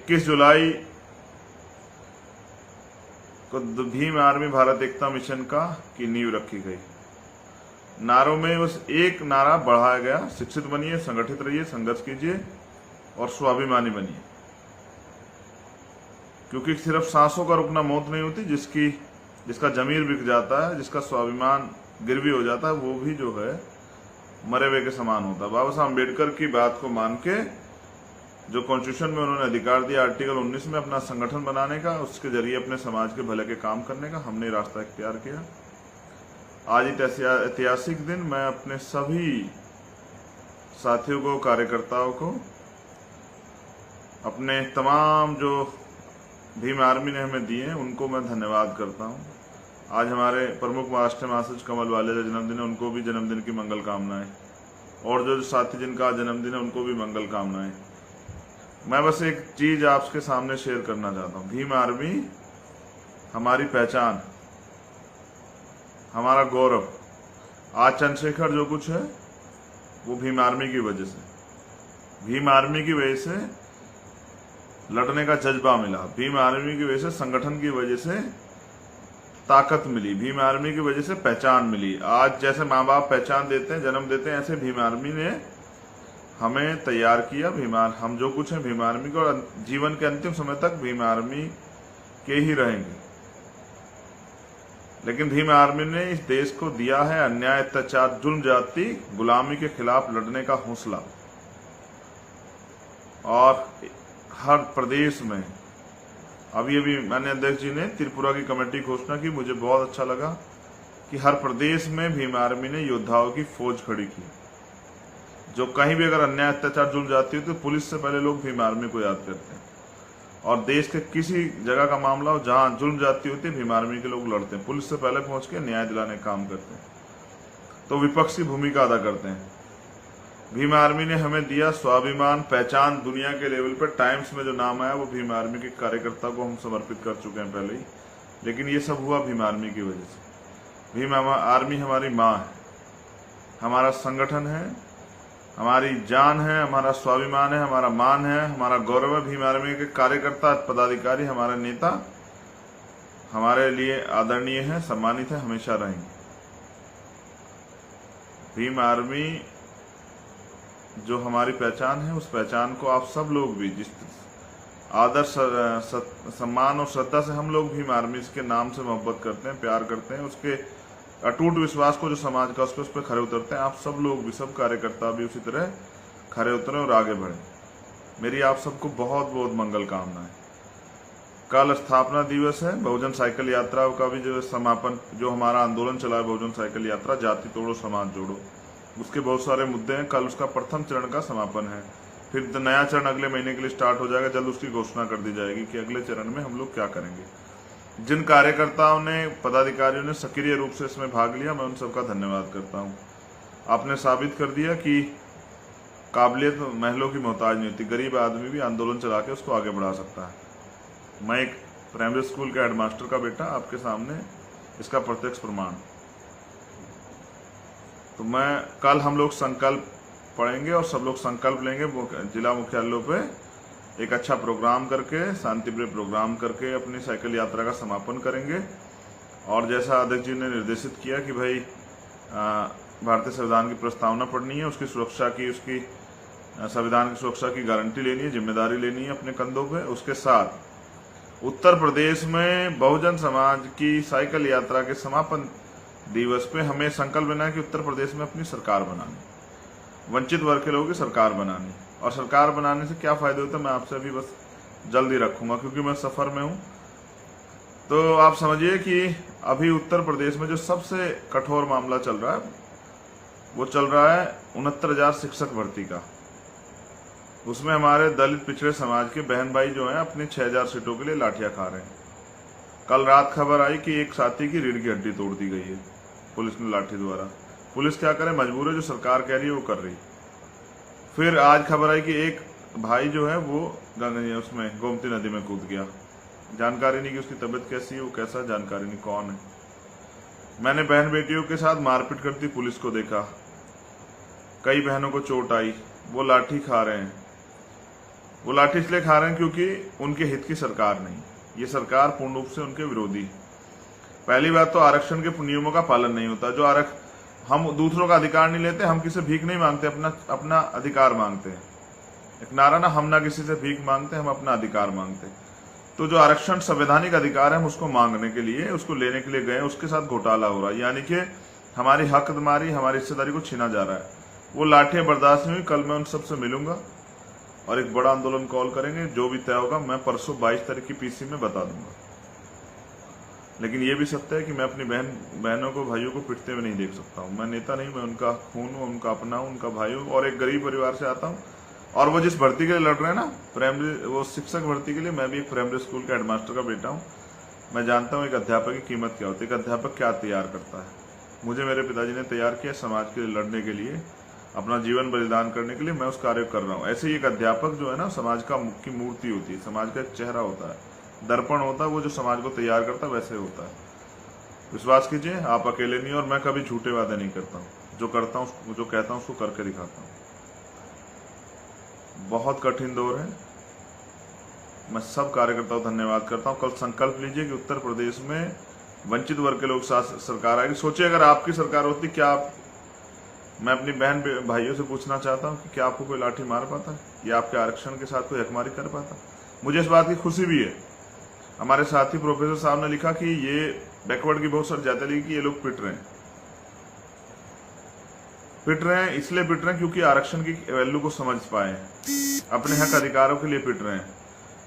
21 जुलाई को भीम आर्मी भारत एकता मिशन की नींव रखी गई। नारों में बस एक नारा बढ़ाया गया, शिक्षित बनिए, संगठित रहिए, संघर्ष कीजिए और स्वाभिमानी बनिए। क्योंकि सिर्फ सांसों का रुकना मौत नहीं होती, जिसका जमीर बिक जाता है, जिसका स्वाभिमान गिरवी हो जाता है, वो भी जो है मरे हुए के समान होता है। बाबा साहब अम्बेडकर की बात को मान के जो कॉन्स्टिट्यूशन में उन्होंने अधिकार दिया आर्टिकल 19 में अपना संगठन बनाने का, उसके जरिए अपने समाज के भले के काम करने का, हमने रास्ता इख्तियार किया। आज ऐतिहासिक दिन मैं अपने सभी साथियों को, कार्यकर्ताओं को, अपने तमाम जो भीम आर्मी ने हमें दिए हैं उनको मैं धन्यवाद करता हूं। आज हमारे प्रमुख राष्ट्रीय महासचिव कमल वाले का जन्मदिन है, उनको भी जन्मदिन की मंगल कामनाएं, और जो साथी जिनका जन्मदिन है उनको भी मंगल कामनाएं। मैं बस एक चीज आपके सामने शेयर करना चाहता हूं। भीम आर्मी हमारी पहचान, हमारा गौरव। आज चंद्रशेखर जो कुछ है वो भीम आर्मी की वजह से, भीम आर्मी की वजह से लड़ने का जज्बा मिला, भीम आर्मी की वजह से संगठन की वजह से ताकत मिली, भीम आर्मी की वजह से पहचान मिली। आज जैसे माँ बाप पहचान देते हैं, जन्म देते हैं, ऐसे भीम आर्मी ने हमें तैयार किया। हम जो कुछ है भीम आर्मी को, और जीवन के अंतिम समय तक भीम आर्मी के ही रहेंगे। लेकिन भीम आर्मी ने इस देश को दिया है अन्याय, अत्याचार, जुल्म, जाति, गुलामी के खिलाफ लड़ने का हौसला। और हर प्रदेश में अभी माननीय अध्यक्ष जी ने त्रिपुरा की कमेटी घोषणा की, मुझे बहुत अच्छा लगा कि हर प्रदेश में भीम आर्मी ने योद्धाओं की फौज खड़ी की। जो कहीं भी अगर अन्याय, अत्याचार, जुल्म जाती हो तो पुलिस से पहले लोग भीम आर्मी को याद करते हैं। और देश के किसी जगह का मामला हो जहां जुल्म जाती होती है, भीम आर्मी के लोग लड़ते हैं, पुलिस से पहले पहुंच के न्याय दिलाने का काम करते हैं, तो विपक्षी भूमिका अदा करते हैं। भीम आर्मी ने हमें दिया स्वाभिमान, पहचान। दुनिया के लेवल पे टाइम्स में जो नाम आया वो भीम आर्मी के कार्यकर्ता को हम समर्पित कर चुके हैं पहले ही, लेकिन ये सब हुआ भीम आर्मी की वजह से। भीम आर्मी हमारी माँ है, हमारा संगठन है, हमारी जान है, हमारा स्वाभिमान है, हमारा मान है, हमारा गौरव है। भीम आर्मी के कार्यकर्ता, पदाधिकारी, हमारे नेता हमारे लिए आदरणीय है, सम्मानित है, हमेशा रहेंगे। भीम आर्मी जो हमारी पहचान है, उस पहचान को आप सब लोग भी जिस आदर, सम्मान और श्रद्धा से हम लोग भीम आर्मी के नाम से मोहब्बत करते हैं, प्यार करते हैं, उसके अटूट विश्वास को जो समाज का उस पर खड़े उतरते हैं, आप सब लोग भी, सब कार्यकर्ता भी उसी तरह खड़े उतरें और आगे बढ़ें। मेरी आप सबको बहुत बहुत मंगल कामनाएं। कल स्थापना दिवस है, बहुजन साइकिल यात्रा का भी जो समापन, जो हमारा आंदोलन चला है बहुजन साइकिल यात्रा, जाति तोड़ो समाज जोड़ो, उसके बहुत सारे मुद्दे हैं। कल उसका प्रथम चरण का समापन है, फिर नया चरण अगले महीने के लिए स्टार्ट हो जाएगा। जल्द उसकी घोषणा कर दी जाएगी कि अगले चरण में हम लोग क्या करेंगे। जिन कार्यकर्ताओं ने, पदाधिकारियों ने सक्रिय रूप से इसमें भाग लिया, मैं उन सबका धन्यवाद करता हूं। आपने साबित कर दिया कि काबिलियत महलों की मोहताज नहीं होती, गरीब आदमी भी आंदोलन चला के उसको आगे बढ़ा सकता है। मैं एक प्राइमरी स्कूल के हेडमास्टर का बेटा, आपके सामने इसका प्रत्यक्ष प्रमाण। तो मैं कल हम लोग संकल्प पढ़ेंगे और सब लोग संकल्प लेंगे, जिला मुख्यालयों पे एक अच्छा प्रोग्राम करके, शांतिप्रिय प्रोग्राम करके अपनी साइकिल यात्रा का समापन करेंगे। और जैसा अध्यक्ष जी ने निर्देशित किया कि भाई भारतीय संविधान की प्रस्तावना पढ़नी है, उसकी सुरक्षा की, उसकी संविधान की सुरक्षा की गारंटी लेनी है, जिम्मेदारी लेनी है अपने कंधों पे। उसके साथ उत्तर प्रदेश में बहुजन समाज की साइकिल यात्रा के समापन दिवस पे हमें संकल्प लेना है कि उत्तर प्रदेश में अपनी सरकार बनानी, वंचित वर्ग के लोगों की सरकार बनानी। और सरकार बनाने से क्या फायदे होते हैं मैं आपसे अभी बस जल्दी रखूंगा, क्योंकि मैं सफर में हूं। तो आप समझिए कि अभी उत्तर प्रदेश में जो सबसे कठोर मामला चल रहा है, वो चल रहा है 69,000 शिक्षक भर्ती का। उसमें हमारे दलित पिछड़े समाज के बहन भाई जो हैं अपनी 6,000 सीटों के लिए लाठियां खा रहे हैं। कल रात खबर आई कि एक साथी की रीढ़ की हड्डी तोड़ दी गई है पुलिस ने लाठी द्वारा। पुलिस क्या करे, मजबूर है, जो सरकार कह रही है वो कर रही। फिर आज खबर आई कि एक भाई जो है वो उसमें गोमती नदी में कूद गया। जानकारी नहीं कि उसकी तबीयत कैसी है, वो कैसा, जानकारी नहीं कौन है। मैंने बहन बेटियों के साथ मारपीट करती पुलिस को देखा, कई बहनों को चोट आई, वो लाठी खा रहे हैं। वो लाठी इसलिए खा रहे हैं क्योंकि उनके हित की सरकार नहीं, ये सरकार पूर्ण रूप से उनके विरोधी है। पहली बात तो आरक्षण के नियमों का पालन नहीं होता। जो हम दूसरों का अधिकार नहीं लेते, हम किसी से भीख नहीं मांगते, अपना अधिकार मांगते हैं। एक नारा ना, हम ना किसी से भीख मांगते, हम अपना अधिकार मांगते। तो जो आरक्षण संवैधानिक अधिकार है, हम उसको मांगने के लिए, उसको लेने के लिए गए, उसके साथ घोटाला हो रहा है, यानी कि हमारी हकदारी, हमारी हिस्सेदारी को छीना जा रहा है। वो लाठियां बर्दाश्त नहीं हुई। कल मैं उन सबसे मिलूंगा और एक बड़ा आंदोलन कॉल करेंगे। जो भी तय होगा मैं परसों 22 तारीख की पीसी में बता दूंगा। लेकिन ये भी सत्य है कि मैं अपनी बहनों को, भाइयों को पिटते हुए नहीं देख सकता हूँ। मैं नेता नहीं, मैं उनका खून हूँ, उनका अपना हूँ, उनका भाई हूँ, और एक गरीब परिवार से आता हूँ। और वो जिस भर्ती के लिए लड़ रहे हैं ना, प्राइमरी, वो शिक्षक भर्ती के लिए, मैं भी एक प्राइमरी स्कूल का हेडमास्टर का बेटा हूँ। मैं जानता हूँ एक अध्यापक की कीमत क्या होती है, एक अध्यापक क्या तैयार करता है। मुझे मेरे पिताजी ने तैयार किया समाज के लिए लड़ने के लिए, अपना जीवन बलिदान करने के लिए। मैं उस कार्य कर रहा हूँ। ऐसे ही एक अध्यापक जो है ना, समाज का मुख्य मूर्ति होती है, समाज का एक चेहरा होता है, दर्पण होता है, वो जो समाज को तैयार करता है वैसे होता है। विश्वास कीजिए, आप अकेले नहीं, और मैं कभी झूठे वादे नहीं करता हूँ। जो करता हूँ, जो कहता हूँ, उसको करके दिखाता हूँ। बहुत कठिन दौर है। मैं सब कार्यकर्ताओं को धन्यवाद करता हूँ। कल संकल्प लीजिए कि उत्तर प्रदेश में वंचित वर्ग के लोग साथ सरकार आएगी। सोचिए अगर आपकी सरकार होती, क्या आप, मैं अपनी बहन भाइयों से पूछना चाहता हूँ कि क्या आपको कोई लाठी मार पाता है, या आपके आरक्षण के साथ कोई हकमारी कर पाता? मुझे इस बात की खुशी भी है। हमारे साथी प्रोफेसर साहब ने लिखा कि ये बैकवर्ड की बहुत सारी जाते लिखी कि ये लोग पिट रहे हैं, इसलिए पिट रहे हैं क्योंकि आरक्षण की वैल्यू को समझ पाए, अपने हक अधिकारों के लिए पिट रहे हैं।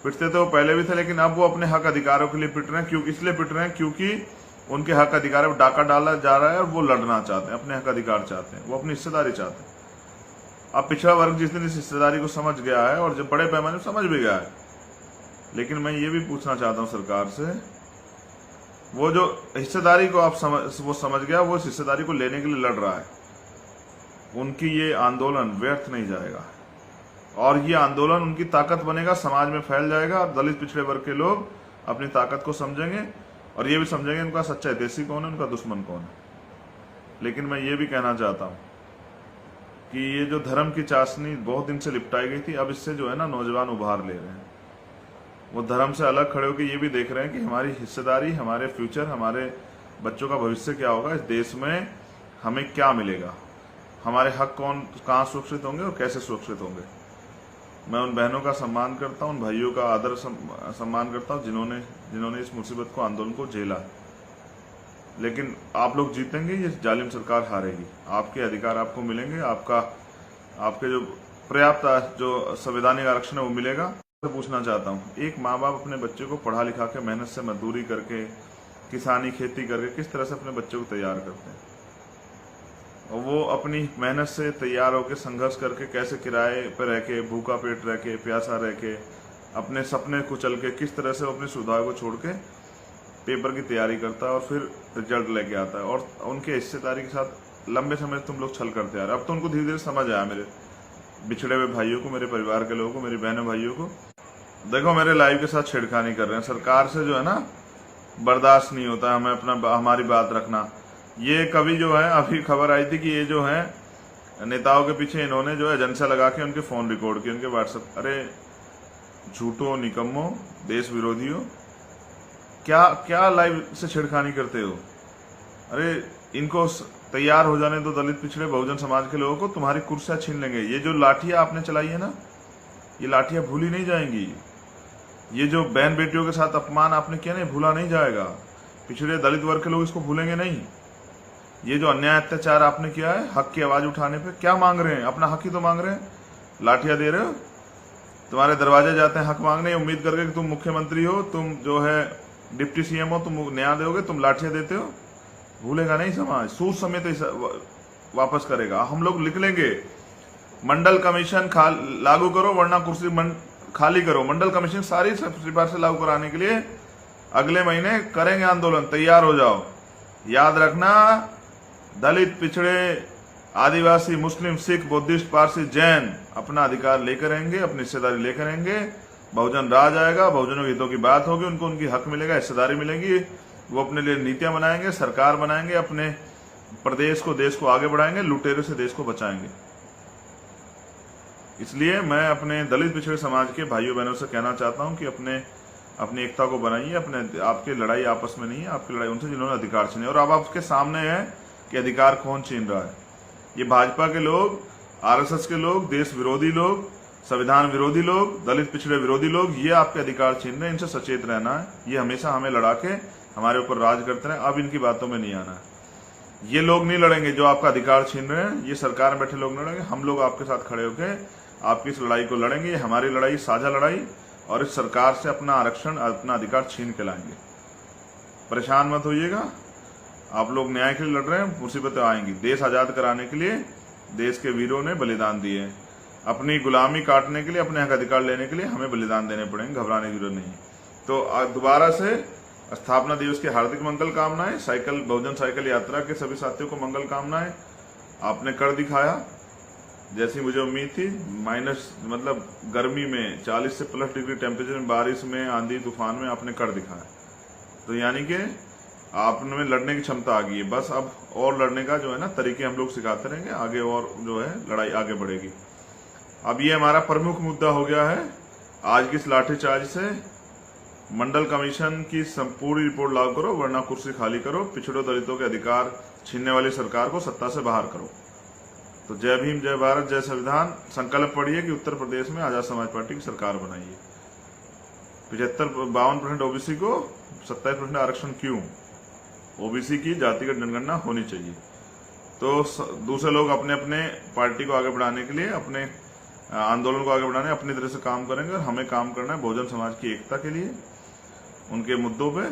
पिटते तो वो पहले भी थे, लेकिन अब वो अपने हक अधिकारों के लिए पिट रहे हैं। क्यों इसलिए पिट रहे हैं? क्योंकि उनके हक अधिकारों पर डाका डाला जा रहा है और वो लड़ना चाहते हैं, अपने हक अधिकार चाहते हैं, वो अपनी हिस्सेदारी चाहते हैं। अब पिछड़ा वर्ग जिस दिन इस हिस्सेदारी को समझ गया है, और जब बड़े पैमाने पर समझ भी गया है, लेकिन मैं ये भी पूछना चाहता हूँ सरकार से, वो जो हिस्सेदारी को वो समझ गया, वो इस हिस्सेदारी को लेने के लिए लड़ रहा है, उनकी ये आंदोलन व्यर्थ नहीं जाएगा, और ये आंदोलन उनकी ताकत बनेगा, समाज में फैल जाएगा, और दलित पिछड़े वर्ग के लोग अपनी ताकत को समझेंगे, और ये भी समझेंगे उनका सच्चा हितैषी कौन है, उनका दुश्मन कौन है। लेकिन मैं ये भी कहना चाहता हूँ कि ये जो धर्म की चाशनी बहुत दिन से लिपटाई गई थी, अब इससे जो है ना, नौजवान उभार ले रहे हैं। वो धर्म से अलग खड़े होकर ये भी देख रहे हैं कि हमारी हिस्सेदारी, हमारे फ्यूचर, हमारे बच्चों का भविष्य क्या होगा, इस देश में हमें क्या मिलेगा, हमारे हक कहाँ सुरक्षित होंगे और कैसे सुरक्षित होंगे। मैं उन बहनों का सम्मान करता हूँ, उन भाइयों का आदर सम्मान करता हूँ जिन्होंने इस मुसीबत को, आंदोलन को झेला। लेकिन आप लोग जीतेंगे, ये जालिम सरकार हारेगी। आपके अधिकार आपको मिलेंगे, आपके जो पर्याप्त जो संवैधानिक आरक्षण है वो मिलेगा। तो पूछना चाहता हूँ, एक माँ बाप अपने बच्चे को पढ़ा लिखा के, मेहनत से मजदूरी करके, किसानी खेती करके किस तरह से अपने बच्चे को तैयार करते हैं, और वो अपनी मेहनत से तैयार होकर संघर्ष करके कैसे किराए पर रह के, भूखा पेट रह के, प्यासा रह के, अपने सपने को चल के, किस तरह से वो अपनी सुविधाओं को छोड़ के पेपर की तैयारी करता है और फिर रिजल्ट लेके आता है। और उनके हिस्सेदारी के साथ लंबे समय तुम लोग छल करते आ रहे। अब तो उनको धीरे धीरे समझ आया, मेरे बिछड़े हुए भाइयों को, मेरे परिवार के लोगों को, मेरी बहनों भाइयों को। देखो, मेरे लाइव के साथ छेड़खानी कर रहे हैं। सरकार से जो है ना, बर्दाश्त नहीं होता हमें हमारी बात रखना। ये कभी जो है, अभी खबर आई थी कि ये जो है नेताओं के पीछे इन्होंने जो है एजेंसिया लगा के उनके फोन रिकॉर्ड किए, उनके व्हाट्सएप। अरे झूठो, निकम्मो, देश विरोधियों, क्या लाइव से छेड़खानी करते हो? अरे इनको तैयार हो जाने दो, दलित पिछड़े बहुजन समाज के लोगों को, तुम्हारी कुर्सियां छीन लेंगे। ये जो लाठियां आपने चलाई है ना, ये लाठियां भूली नहीं जाएंगी। ये जो बहन बेटियों के साथ अपमान आपने किया नहीं, भूला नहीं जाएगा। पिछड़े दलित वर्ग के लोग इसको भूलेंगे नहीं। ये जो अन्याय अत्याचार आपने किया है, हक की आवाज उठाने पे, क्या मांग रहे हैं? अपना हक ही तो मांग रहे हैं। लाठियां दे रहे हो, तुम्हारे दरवाजे जाते हैं हक मांगने, उम्मीद करके कि तुम मुख्यमंत्री हो, तुम जो है डिप्टी सीएम हो, तुम न्याय दोगे, तुम लाठियां देते हो। भूलेगा नहीं समाज, सूद समेत वापस करेगा। हम लोग लिख लेंगे, मंडल कमीशन लागू करो वरना कुर्सी खाली करो। मंडल कमीशन सारी सिफारिशें लागू कराने के लिए अगले महीने करेंगे आंदोलन, तैयार हो जाओ। याद रखना, दलित पिछड़े, आदिवासी, मुस्लिम, सिख, बुद्धिस्ट, पारसी, जैन अपना अधिकार लेकर आएंगे, अपनी हिस्सेदारी लेकर आएंगे। बहुजन राज आएगा, बहुजनों के हितों की बात होगी, उनको उनकी हक मिलेगा, हिस्सेदारी मिलेगी। वो अपने लिए नीतियां बनाएंगे, सरकार बनाएंगे, अपने प्रदेश को, देश को आगे बढ़ाएंगे, लुटेरों से देश को बचाएंगे। इसलिए मैं अपने दलित पिछड़े समाज के भाइयों बहनों से कहना चाहता हूं कि अपनी एकता को बनाइए। आपकी लड़ाई आपस में नहीं है, आपकी लड़ाई उनसे जिन्होंने अधिकार छीने। और अब आपके सामने है कि अधिकार कौन छीन रहा है। ये भाजपा के लोग, आरएसएस के लोग, देश विरोधी लोग, संविधान विरोधी लोग, दलित पिछड़े विरोधी लोग, ये आपके अधिकार छीन रहे हैं। इनसे सचेत रहना है। ये हमेशा हमें लड़ा के हमारे ऊपर राज करते रहे। अब इनकी बातों में नहीं आना है। ये लोग नहीं लड़ेंगे जो आपका अधिकार छीन रहे हैं। ये सरकार में बैठे लोग नहीं लड़ेंगे। हम लोग आपके साथ खड़े होकर आपकी इस लड़ाई को लड़ेंगे। ये हमारी लड़ाई, साझा लड़ाई, और इस सरकार से अपना आरक्षण, अपना अधिकार छीन के लाएंगे। परेशान मत होइएगा। आप लोग न्याय के लिए लड़ रहे हैं, मुसीबतें आएंगी। देश आजाद कराने के लिए देश के वीरों ने बलिदान दिए हैं। अपनी गुलामी काटने के लिए, अपने हक अधिकार लेने के लिए हमें बलिदान देने पड़ेंगे। घबराने की जरूरत नहीं। तो दोबारा से स्थापना दिवस की हार्दिक मंगल कामनाएं। बहुजन साइकिल यात्रा के सभी साथियों को मंगल कामनाएं। आपने कर दिखाया जैसी मुझे उम्मीद थी। मतलब गर्मी में 40 से प्लस डिग्री टेम्परेचर में, बारिश में, आंधी तूफान में आपने कर दिखाया। तो यानी कि आप में लड़ने की क्षमता आ गई है। बस अब और लड़ने का जो है ना तरीके हम लोग सिखाते रहेंगे। आगे और जो है लड़ाई आगे बढ़ेगी। अब ये हमारा प्रमुख मुद्दा हो गया है आज की इस लाठीचार्ज से। मंडल कमीशन की संपूर्ण रिपोर्ट लागू करो, वरना कुर्सी खाली करो। पिछड़ों दलितों के अधिकार छीनने वाली सरकार को सत्ता से बाहर करो। तो जय भीम, जय भारत, जय संविधान। संकल्प पढ़िए कि उत्तर प्रदेश में आजाद समाज पार्टी की सरकार बनाइए। 52% ओबीसी को 27% आरक्षण क्यों? ओबीसी की जातिगत जनगणना होनी चाहिए। तो दूसरे लोग अपने अपने पार्टी को आगे बढ़ाने के लिए, अपने आंदोलन को आगे बढ़ाने अपनी तरह से काम करेंगे। और हमें काम करना है बहुजन समाज की एकता के लिए, उनके मुद्दों पे,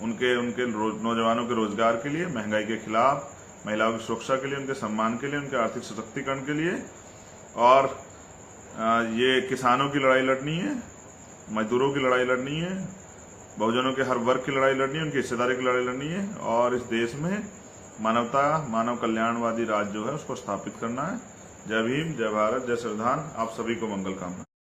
उनके नौजवानों के रोजगार के लिए, महंगाई के खिलाफ, महिलाओं की सुरक्षा के लिए, उनके सम्मान के लिए, उनके आर्थिक सशक्तिकरण के लिए। और ये किसानों की लड़ाई लड़नी है, मजदूरों की लड़ाई लड़नी है, बहुजनों के हर वर्ग की लड़ाई लड़नी है, उनकी हिस्सेदारी की लड़ाई लड़नी है। और इस देश में मानवता, मानव कल्याणवादी राज जो है उसको स्थापित करना है। जय भीम, जय भारत, जय संविधान। आप सभी को मंगल कामना।